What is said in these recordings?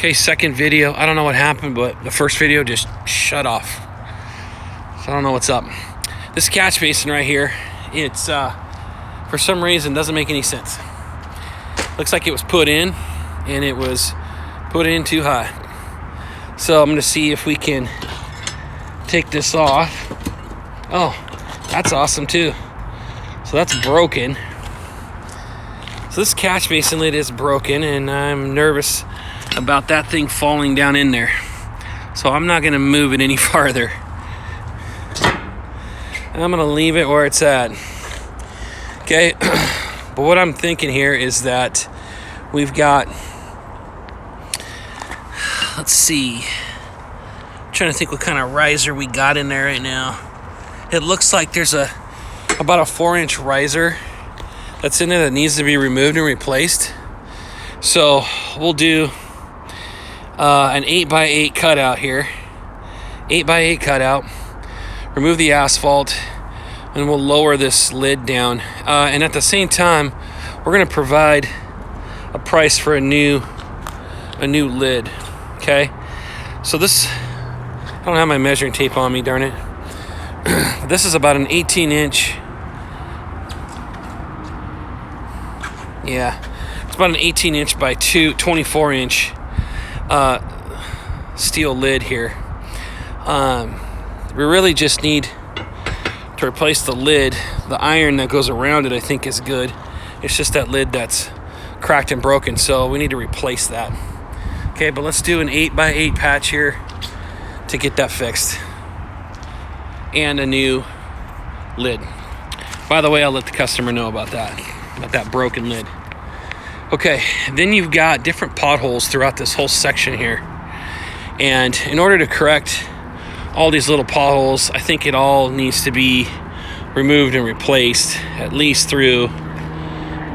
Okay, second video. I don't know what happened, but the first video just shut off. So I don't know what's up. This catch basin right here, it's for some reason doesn't make any sense. Looks like it was put in, and it was put in too high. So I'm gonna see if we can take this off. Oh, that's awesome too. So that's broken. So this catch basin lid is broken, and I'm nervous about that thing falling down in there. So I'm not gonna move it any farther. I'm gonna leave it where it's at. Okay, but what I'm thinking here is that we've got, let's see, I'm trying to think what kind of riser we got in there right now. It looks like there's about a 4-inch riser that's in there that needs to be removed and replaced. So we'll do an 8x8 cutout here. 8x8 cutout. Remove the asphalt, and we'll lower this lid down. And at the same time, we're gonna provide a price for a new lid. Okay. So this, I don't have my measuring tape on me, darn it. This is about an 18-inch. Yeah, it's about an 18-inch by 24-inch steel lid here. We really just need to replace the lid. The iron that goes around it, I think, is good. It's just that lid that's cracked and broken, so we need to replace that. Okay, but let's do an 8x8 patch here to get that fixed. And a new lid. By the way, I'll let the customer know about that broken lid. Okay, then you've got different potholes throughout this whole section here. And in order to correct all these little potholes, I think it all needs to be removed and replaced, at least through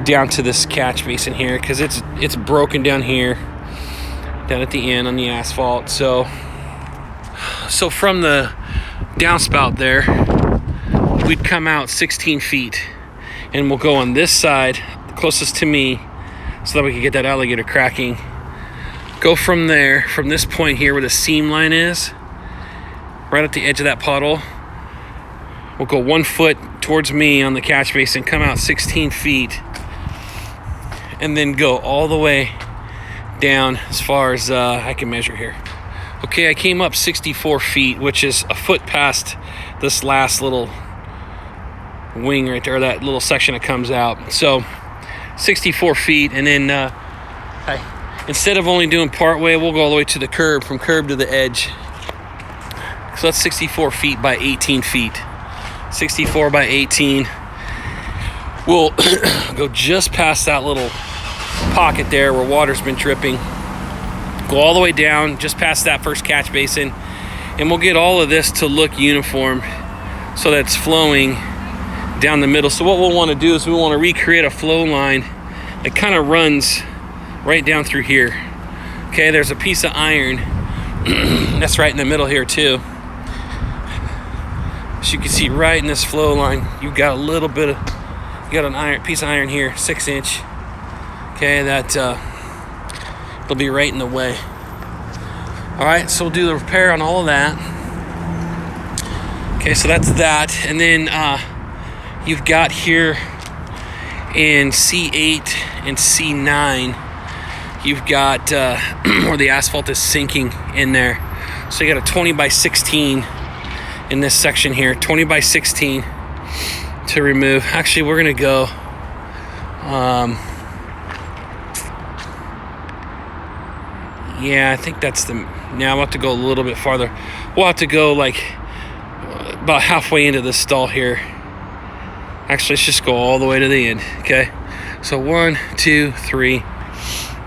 down to this catch basin here, because it's broken down here, down at the end on the asphalt. So from the downspout there, we'd come out 16 feet, and we'll go on this side, closest to me, so that we can get that alligator cracking. Go from there, from this point here where the seam line is, right at the edge of that puddle. We'll go 1 foot towards me on the catch basin, come out 16 feet, and then go all the way down as far as I can measure here. Okay, I came up 64 feet, which is a foot past this last little wing right there, that little section that comes out. So 64 feet, and then instead of only doing part way, we'll go all the way to the curb, from curb to the edge. So that's 64 feet by 18 feet. 64 by 18. We'll go just past that little pocket there where water's been dripping. Go all the way down, just past that first catch basin, and we'll get all of this to look uniform so that it's flowing down the middle. So what we'll want to do is we want to recreate a flow line that kind of runs right down through here. Okay, there's a piece of iron that's right in the middle here too. As you can see, right in this flow line, you've got a little bit of, you got an piece of iron here, 6-inch. Okay, that it'll be right in the way. All right, so we'll do the repair on all of that. Okay, so that's that, and then you've got here in C8 and C9, you've got where the asphalt is sinking in there. So you got a 20 by 16 in this section here, 20 by 16 to remove. Actually, we're gonna go yeah, I think that's the, now we'll have to go a little bit farther. We'll have to go like about halfway into this stall here. Actually, let's just go all the way to the end. Okay, so 1, 2, 3.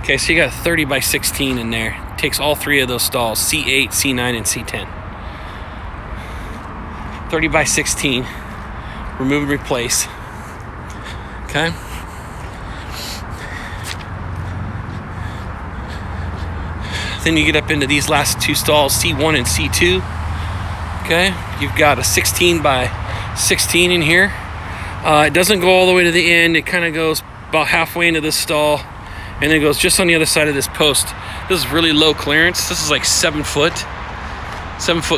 Okay, so you got 30 by 16 in there. Takes all three of those stalls, C8, C9, and C10. 30 by 16. Remove and replace. Okay. Then you get up into these last two stalls, C1 and C2. Okay, you've got a 16 by 16 in here. It doesn't go all the way to the end. It kind of goes about halfway into this stall, and it goes just on the other side of this post. This is really low clearance. This is like 7 foot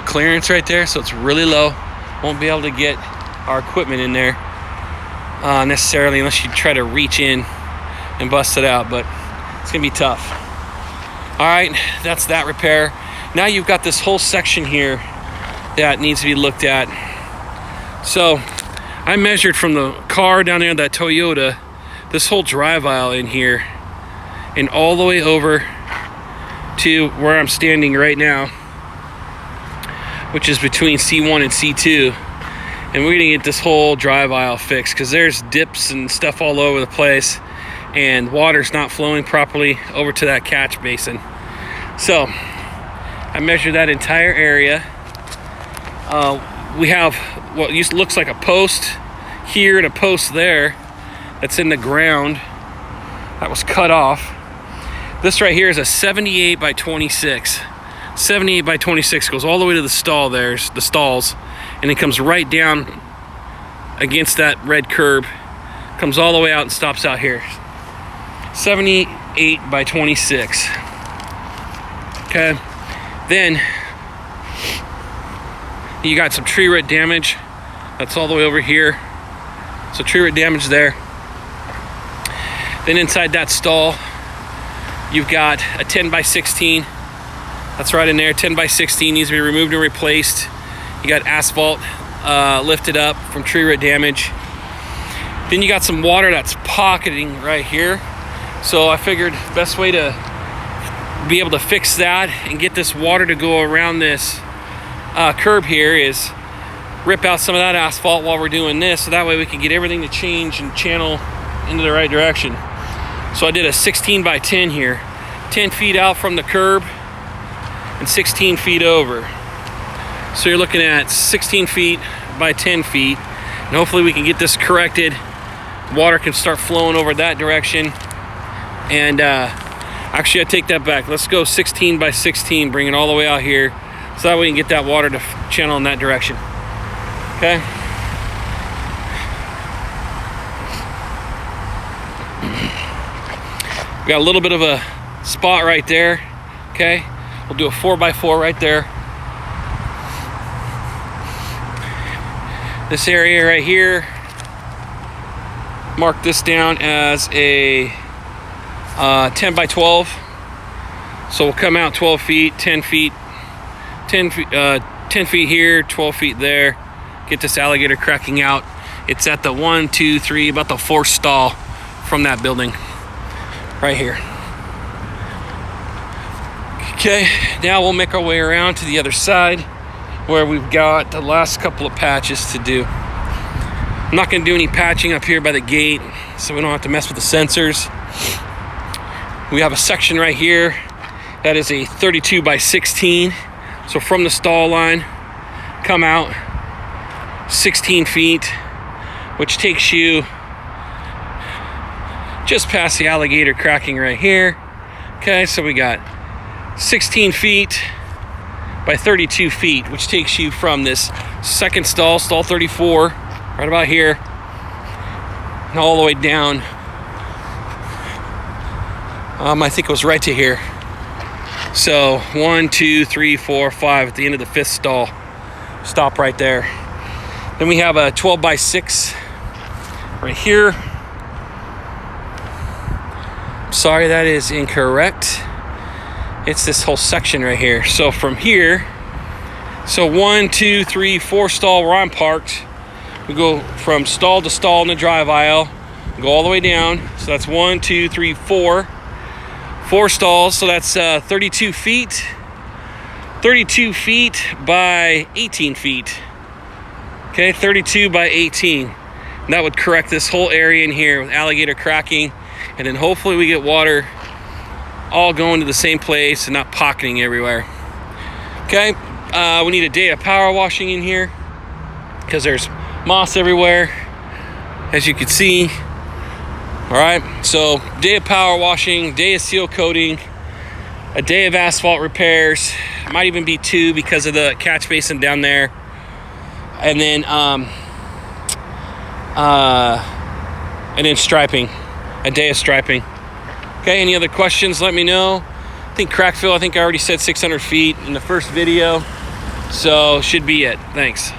clearance right there, so it's really low. Won't be able to get our equipment in there necessarily unless you try to reach in and bust it out, but it's gonna be tough. All right, that's that repair. Now you've got this whole section here that needs to be looked at. So I measured from the car down there, that Toyota, this whole drive aisle in here and all the way over to where I'm standing right now, which is between C1 and C2. And we're gonna get this whole drive aisle fixed because there's dips and stuff all over the place and water's not flowing properly over to that catch basin. So I measured that entire area. We have what looks like a post here and a post there that's in the ground that was cut off. This right here is a 78 by 26. 78 by 26 goes all the way to the stall. There's the stalls, and it comes right down against that red curb, comes all the way out and stops out here. 78 by 26. Okay, then you got some tree root damage. That's all the way over here. So tree root damage there. Then inside that stall, you've got a 10 by 16. That's right in there. 10 by 16 needs to be removed and replaced. You got asphalt lifted up from tree root damage. Then you got some water that's pocketing right here. So I figured the best way to be able to fix that and get this water to go around this curb here is rip out some of that asphalt while we're doing this, so that way we can get everything to change and channel into the right direction. So I did a 16 by 10 here, 10 feet out from the curb and 16 feet over. So you're looking at 16 feet by 10 feet, and hopefully we can get this corrected. Water can start flowing over that direction. And actually I take that back. Let's go 16 by 16, bring it all the way out here, so that we can get that water to channel in that direction. Okay. We got a little bit of a spot right there. Okay. We'll do a 4x4 right there. This area right here, mark this down as a 10 by 12. So we'll come out 12 feet, 10 feet, 10 feet here, 12 feet there. Get this alligator cracking out. It's at the 1, 2, 3, about the 4th stall from that building right here. Okay, now we'll make our way around to the other side where we've got the last couple of patches to do. I'm not gonna do any patching up here by the gate, so we don't have to mess with the sensors. We have a section right here that is a 32 by 16. So from the stall line, come out 16 feet, which takes you just past the alligator cracking right here. Okay, so we got 16 feet by 32 feet, which takes you from this second stall, stall 34, right about here, and all the way down. I think it was right to here. So 1, 2, 3, 4, 5 at the end of the 5th stall. Stop right there. Then we have a 12 by 6 right here. Sorry, that is incorrect. It's this whole section right here. So from here, so 1, 2, 3, 4 stall where I'm parked. We go from stall to stall in the drive aisle, go all the way down. So that's 1, 2, 3, 4. 4 stalls, so that's 32 feet. 32 feet by 18 feet. Okay, 32 by 18. And that would correct this whole area in here with alligator cracking. And then hopefully we get water all going to the same place and not pocketing everywhere. Okay, we need a day of power washing in here because there's moss everywhere, as you can see. All right, so day of power washing, day of seal coating, a day of asphalt repairs, might even be 2 because of the catch basin down there, and then striping, a day of striping. Okay, any other questions, let me know. I think crack fill, I think I already said 600 feet in the first video. So should be it. Thanks.